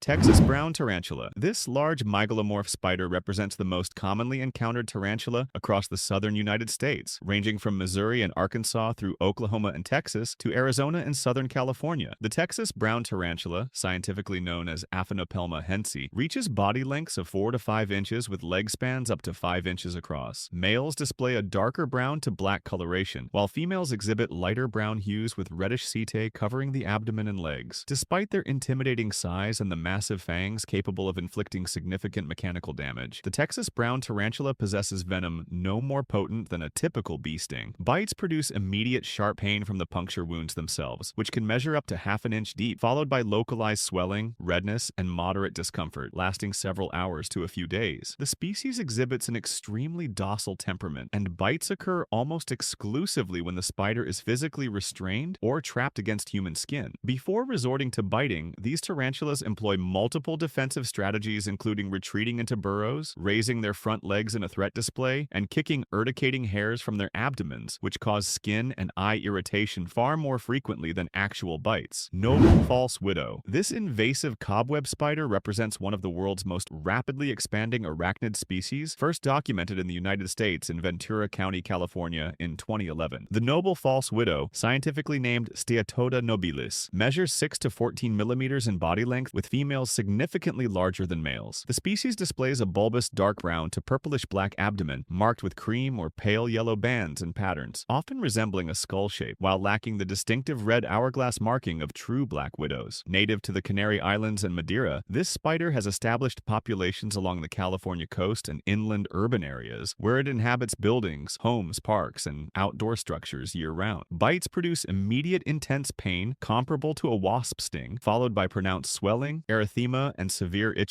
Texas brown tarantula. This large mygalomorph spider represents the most commonly encountered tarantula across the southern United States, ranging from Missouri and Arkansas through Oklahoma and Texas to Arizona and Southern California. The Texas brown tarantula, scientifically known as Aphanopelma hensi, reaches body lengths of 4 to 5 inches with leg spans up to 5 inches across. Males display a darker brown to black coloration, while females exhibit lighter brown hues with reddish setae covering the abdomen and legs. Despite their intimidating size and the massive fangs capable of inflicting significant mechanical damage, the Texas brown tarantula possesses venom no more potent than a typical bee sting. Bites produce immediate sharp pain from the puncture wounds themselves, which can measure up to half an inch deep, followed by localized swelling, redness, and moderate discomfort, lasting several hours to a few days. The species exhibits an extremely docile temperament, and bites occur almost exclusively when the spider is physically restrained or trapped against human skin. Before resorting to biting, these tarantulas employ multiple defensive strategies, including retreating into burrows, raising their front legs in a threat display, and kicking urticating hairs from their abdomens, which cause skin and eye irritation far more frequently than actual bites. Noble false widow. This invasive cobweb spider represents one of the world's most rapidly expanding arachnid species, first documented in the United States in Ventura County, California in 2011. The noble false widow, scientifically named Steatoda nobilis, measures 6 to 14 millimeters in body length, with females significantly larger than males. The species displays a bulbous dark brown to purplish black abdomen, marked with cream or pale yellow bands and patterns, often resembling a skull shape, while lacking the distinctive red hourglass marking of true black widows. Native to the Canary Islands and Madeira, this spider has established populations along the California coast and inland urban areas, where it inhabits buildings, homes, parks, and outdoor structures year-round. Bites produce immediate intense pain comparable to a wasp sting, followed by pronounced swelling, erythema, and severe itching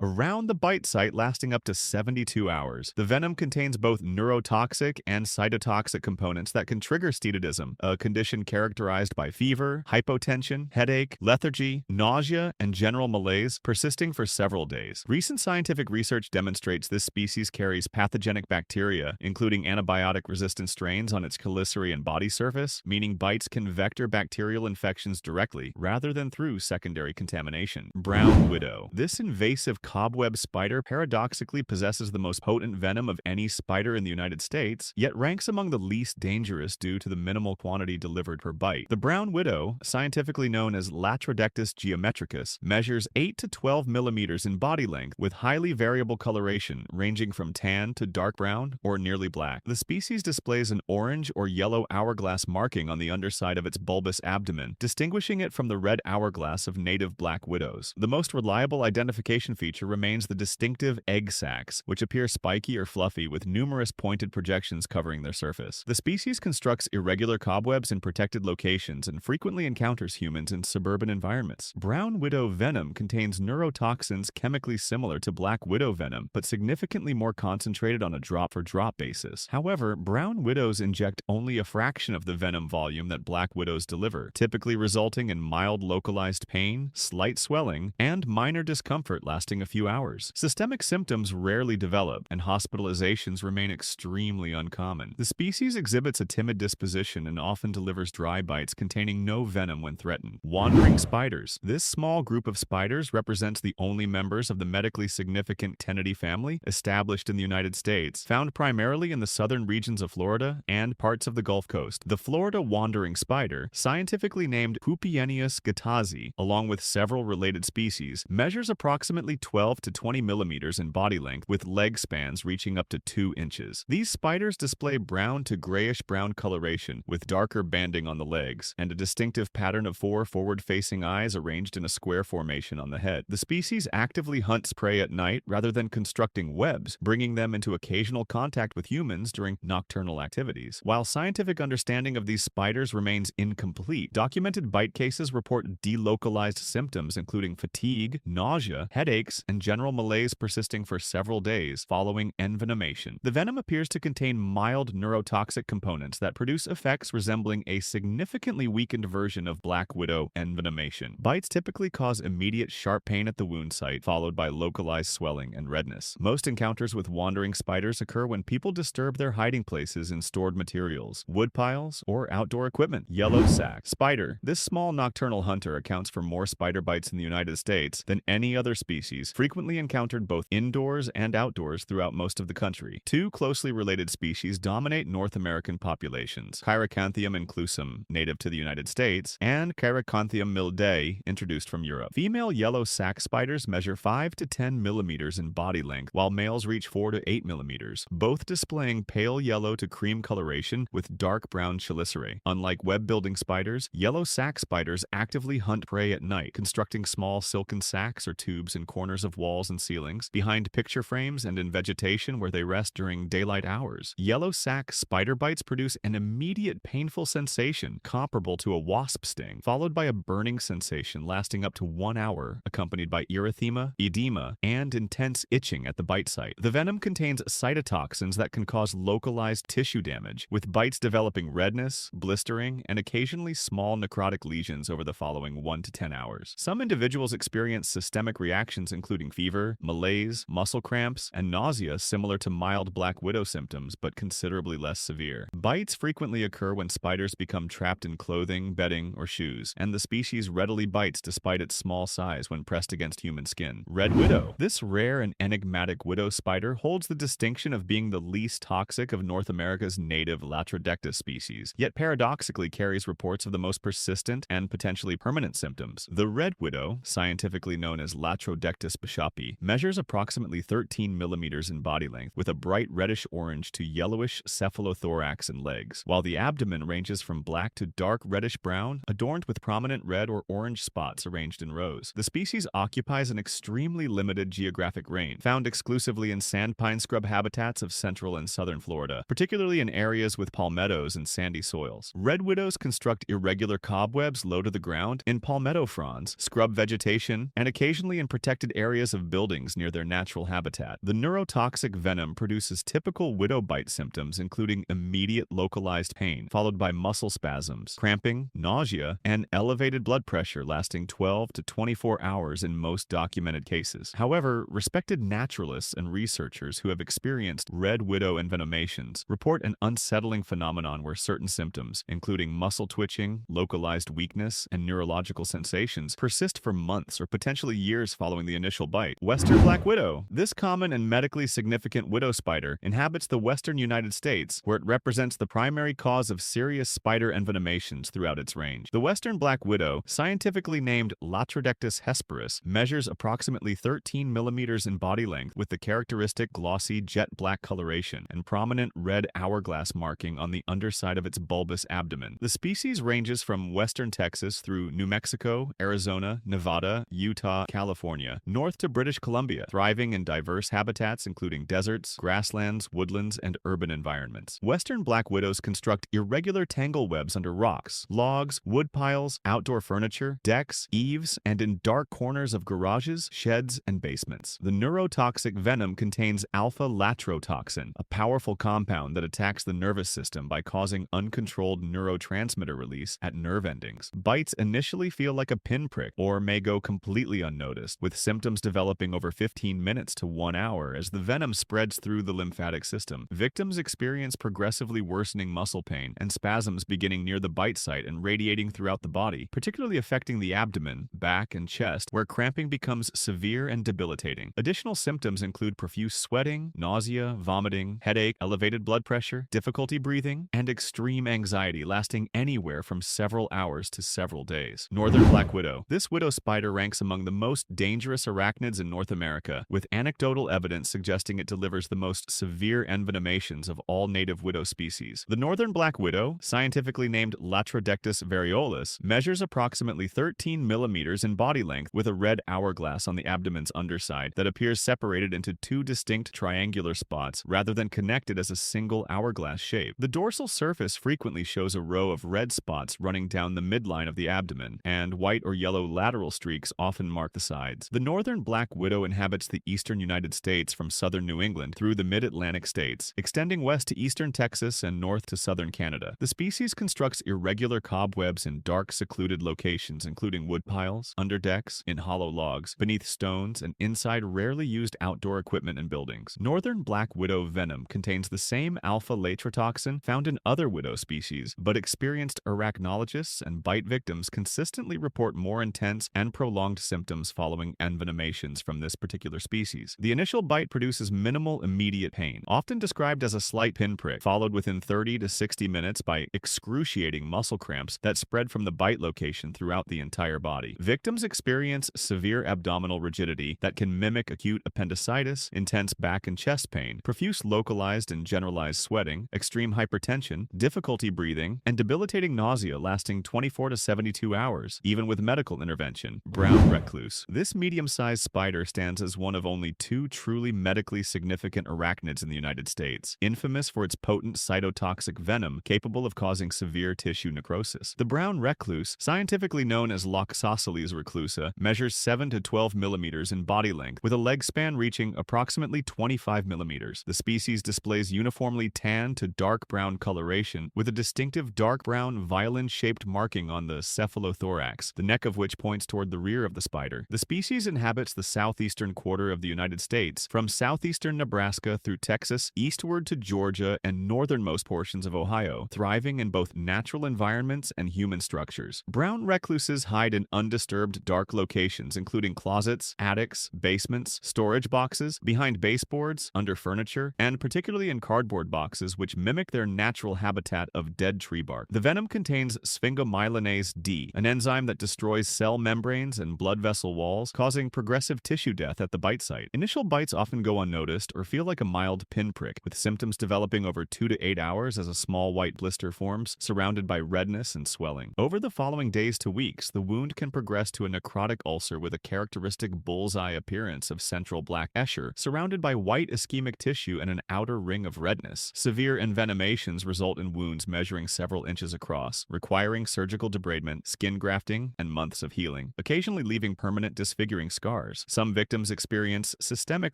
around the bite site, lasting up to 72 hours. The venom contains both neurotoxic and cytotoxic components that can trigger steatidism, a condition characterized by fever, hypotension, headache, lethargy, nausea, and general malaise persisting for several days. Recent scientific research demonstrates this species carries pathogenic bacteria, including antibiotic-resistant strains on its chelicerae and body surface, meaning bites can vector bacterial infections directly rather than through secondary contamination. Brown widow. This invasive cobweb spider paradoxically possesses the most potent venom of any spider in the United States, yet ranks among the least dangerous due to the minimal quantity delivered per bite. The brown widow, scientifically known as Latrodectus geometricus, measures 8 to 12 millimeters in body length with highly variable coloration ranging from tan to dark brown or nearly black. The species displays an orange or yellow hourglass marking on the underside of its bulbous abdomen, distinguishing it from the red hourglass of native black widows. The most reliable identification feature remains the distinctive egg sacs, which appear spiky or fluffy with numerous pointed projections covering their surface. The species constructs irregular cobwebs in protected locations and frequently encounters humans in suburban environments. Brown widow venom contains neurotoxins chemically similar to black widow venom, but significantly more concentrated on a drop-for-drop basis. However, brown widows inject only a fraction of the venom volume that black widows deliver, typically resulting in mild localized pain, slight swelling, and minor discomfort lasting a few hours. Systemic symptoms rarely develop, and hospitalizations remain extremely uncommon. The species exhibits a timid disposition and often delivers dry bites containing no venom when threatened. Wandering spiders. This small group of spiders represents the only members of the medically significant Ctenidae family established in the United States, found primarily in the southern regions of Florida and parts of the Gulf Coast. The Florida wandering spider, scientifically named Pupienus gatazi, along with several related species, measures approximately 12 to 20 millimeters in body length with leg spans reaching up to 2 inches. These spiders display brown to grayish-brown coloration with darker banding on the legs and a distinctive pattern of 4 forward-facing eyes arranged in a square formation on the head. The species actively hunts prey at night rather than constructing webs, bringing them into occasional contact with humans during nocturnal activities. While scientific understanding of these spiders remains incomplete, documented bite cases report delocalized symptoms including fatigue, nausea, headaches, and general malaise persisting for several days following envenomation. The venom appears to contain mild neurotoxic components that produce effects resembling a significantly weakened version of black widow envenomation. Bites typically cause immediate sharp pain at the wound site, followed by localized swelling and redness. Most encounters with wandering spiders occur when people disturb their hiding places in stored materials, wood piles, or outdoor equipment. Yellow Sac Spider. This small nocturnal hunter accounts for more spider bites in the United States than any other species, frequently encountered both indoors and outdoors throughout most of the country. Two closely related species dominate North American populations: Chiracanthium inclusum, native to the United States, and Chiracanthium mildae, introduced from Europe. Female yellow sac spiders measure 5 to 10 millimeters in body length, while males reach 4 to 8 millimeters, both displaying pale yellow to cream coloration with dark brown chelicerae. Unlike web-building spiders, yellow sac spiders actively hunt prey at night, constructing small silken sacs or tubes in corners of walls and ceilings, behind picture frames, and in vegetation where they rest during daylight hours. Yellow sac spider bites produce an immediate painful sensation comparable to a wasp sting, followed by a burning sensation lasting up to 1 hour, accompanied by erythema, edema, and intense itching at the bite site. The venom contains cytotoxins that can cause localized tissue damage, with bites developing redness, blistering, and occasionally small necrotic lesions over the following 1 to 10 hours. Some individuals experience systemic reactions including fever, malaise, muscle cramps, and nausea similar to mild black widow symptoms but considerably less severe. Bites frequently occur when spiders become trapped in clothing, bedding, or shoes, and the species readily bites despite its small size when pressed against human skin. Red widow. This rare and enigmatic widow spider holds the distinction of being the least toxic of North America's native Latrodectus species, yet paradoxically carries reports of the most persistent and potentially permanent symptoms. The red widow, scientifically known as Latrodectus bishopi, measures approximately 13 millimeters in body length, with a bright reddish-orange to yellowish cephalothorax and legs, while the abdomen ranges from black to dark reddish-brown, adorned with prominent red or orange spots arranged in rows. The species occupies an extremely limited geographic range, found exclusively in sandpine scrub habitats of central and southern Florida, particularly in areas with palmettos and sandy soils. Red widows construct irregular cobwebs low to the ground in palmetto fronds, scrub vegetation, and occasionally in protected areas of buildings near their natural habitat. The neurotoxic venom produces typical widow bite symptoms including immediate localized pain, followed by muscle spasms, cramping, nausea, and elevated blood pressure lasting 12 to 24 hours in most documented cases. However, respected naturalists and researchers who have experienced red widow envenomations report an unsettling phenomenon where certain symptoms, including muscle twitching, localized weakness, and neurological sensations, persist for months or potentially years following the initial bite. Western black widow. This common and medically significant widow spider inhabits the western United States, where it represents the primary cause of serious spider envenomations throughout its range. The western black widow, scientifically named Latrodectus hesperus, measures approximately 13 millimeters in body length with the characteristic glossy jet black coloration and prominent red hourglass marking on the underside of its bulbous abdomen. The species ranges from western Texas through New Mexico, Arizona, Nevada, Utah, California, north to British Columbia, thriving in diverse habitats including deserts, grasslands, woodlands, and urban environments. Western black widows construct irregular tangle webs under rocks, logs, wood piles, outdoor furniture, decks, eaves, and in dark corners of garages, sheds, and basements. The neurotoxic venom contains alpha-latrotoxin, a powerful compound that attacks the nervous system by causing uncontrolled neurotransmitter release at nerve endings. Bites initially feel like a pinprick or may go completely unnoticed, with symptoms developing over 15 minutes to 1 hour as the venom spreads through the lymphatic system. Victims experience progressively worsening muscle pain and spasms beginning near the bite site and radiating throughout the body, particularly affecting the abdomen, back, and chest, where cramping becomes severe and debilitating. Additional symptoms include profuse sweating, nausea, vomiting, headache, elevated blood pressure, difficulty breathing, and extreme anxiety lasting anywhere from several hours to several days. Northern black widow. This widow spider ranks among the most dangerous arachnids in North America, with anecdotal evidence suggesting it delivers the most severe envenomations of all native widow species. The northern black widow, scientifically named Latrodectus variolus, measures approximately 13 millimeters in body length with a red hourglass on the abdomen's underside that appears separated into two distinct triangular spots rather than connected as a single hourglass shape. The dorsal surface frequently shows a row of red spots running down the midline of the abdomen, and white or yellow lateral streaks often mark the sides. The northern black widow inhabits the eastern United States from southern New England through the mid-Atlantic states, extending west to eastern Texas and north to southern Canada. The species constructs irregular cobwebs in dark, secluded locations including woodpiles, underdecks, in hollow logs, beneath stones, and inside rarely used outdoor equipment and buildings. Northern black widow venom contains the same alpha-latrotoxin found in other widow species, but experienced arachnologists and bite victims consistently report more intense, and prolonged symptoms following envenomations from this particular species. The initial bite produces minimal immediate pain, often described as a slight pinprick, followed within 30 to 60 minutes by excruciating muscle cramps that spread from the bite location throughout the entire body. Victims experience severe abdominal rigidity that can mimic acute appendicitis, intense back and chest pain, profuse localized and generalized sweating, extreme hypertension, difficulty breathing, and debilitating nausea lasting 24 to 72 hours, even with medical intervention. Brown recluse. This medium-sized spider stands as one of only two truly medically significant arachnids in the United States, infamous for its potent cytotoxic venom capable of causing severe tissue necrosis. The brown recluse, scientifically known as Loxosceles reclusa, measures 7 to 12 millimeters in body length, with a leg span reaching approximately 25 millimeters. The species displays uniformly tan to dark brown coloration, with a distinctive dark brown violin-shaped marking on the cephalothorax, the neck of which points toward the rear of the spider. The species inhabits the southeastern quarter of the United States, from southeastern Nebraska through Texas, eastward to Georgia, and northernmost portions of Ohio, thriving in both natural environments and human structures. Brown recluses hide in undisturbed dark locations, including closets, attics, basements, storage boxes, behind baseboards, under furniture, and particularly in cardboard boxes which mimic their natural habitat of dead tree bark. The venom contains sphingomyelinase D, an enzyme that destroys cell membranes and blood vessel walls, causing progressive tissue death at the bite site. Initial bites often go unnoticed or feel like a mild pinprick, with symptoms developing over 2 to 8 hours as a small white blister forms, surrounded by redness and swelling. Over the following days to weeks, the wound can progress to a necrotic ulcer with a characteristic bullseye appearance of central black eschar, surrounded by white ischemic tissue and an outer ring of redness. Severe envenomations result in wounds measuring several inches across, requiring surgical debridement, skin grafting, and months of healing, occasionally leaving permanent disfiguring scars. Some victims experience systemic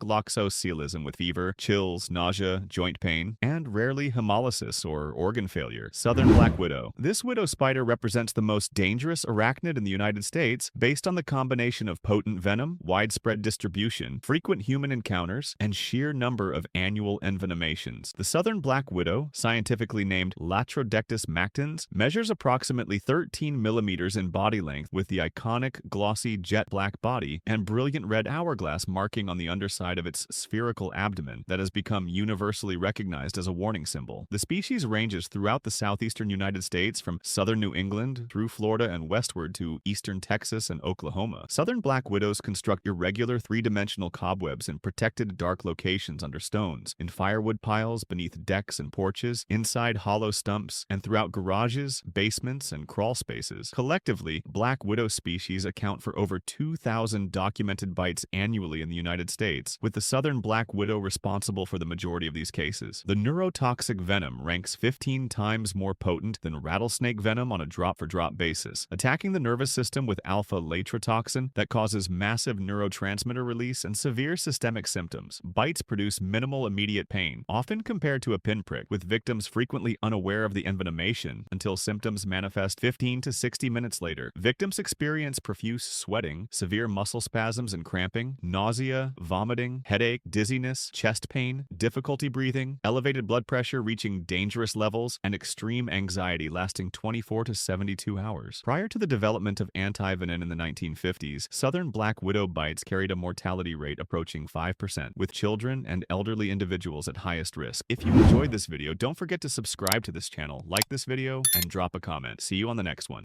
loxocelism with fever, chills, nausea, joint pain, and rarely hemolysis or organ failure. Southern black widow. This widow spider represents the most dangerous arachnid in the United States based on the combination of potent venom, widespread distribution, frequent human encounters, and sheer number of annual envenomations. The southern black widow, scientifically named Latrodectus mactans, measures approximately 13 millimeters in body length with the iconic glossy jet black body and brilliant red hourglass marking on the underside of its spherical abdomen that has become universally recognized as a warning symbol. The species ranges throughout the southeastern United States from southern New England through Florida and westward to eastern Texas and Oklahoma. Southern black widows construct irregular three-dimensional cobwebs in protected dark locations under stones, in firewood piles, beneath decks and porches, inside hollow stumps, and throughout garages, basements, and crawl spaces. Collectively, black widow species account for over 2,000 documented bites annually in the United States, with the southern black widow responsible for the majority of these cases. The neurotoxic venom ranks 15 times more potent than rattlesnake venom on a drop-for-drop basis, attacking the nervous system with alpha-latrotoxin that causes massive neurotransmitter release and severe systemic symptoms. Bites produce minimal immediate pain, often compared to a pinprick, with victims frequently unaware of the envenomation until symptoms manifest 15 to 60 minutes later. Victims experience profuse sweating, severe muscle spasms and cramping, nausea, vomiting, headache, dizziness, chest pain, difficulty breathing, elevated blood pressure reaching dangerous levels, and extreme anxiety lasting 24 to 72 hours. Prior to the development of anti-venom in the 1950s, southern black widow bites carried a mortality rate approaching 5%, with children and elderly individuals at highest risk. If you enjoyed this video, don't forget to subscribe to this channel, like this video, and drop a comment. See you on the next one.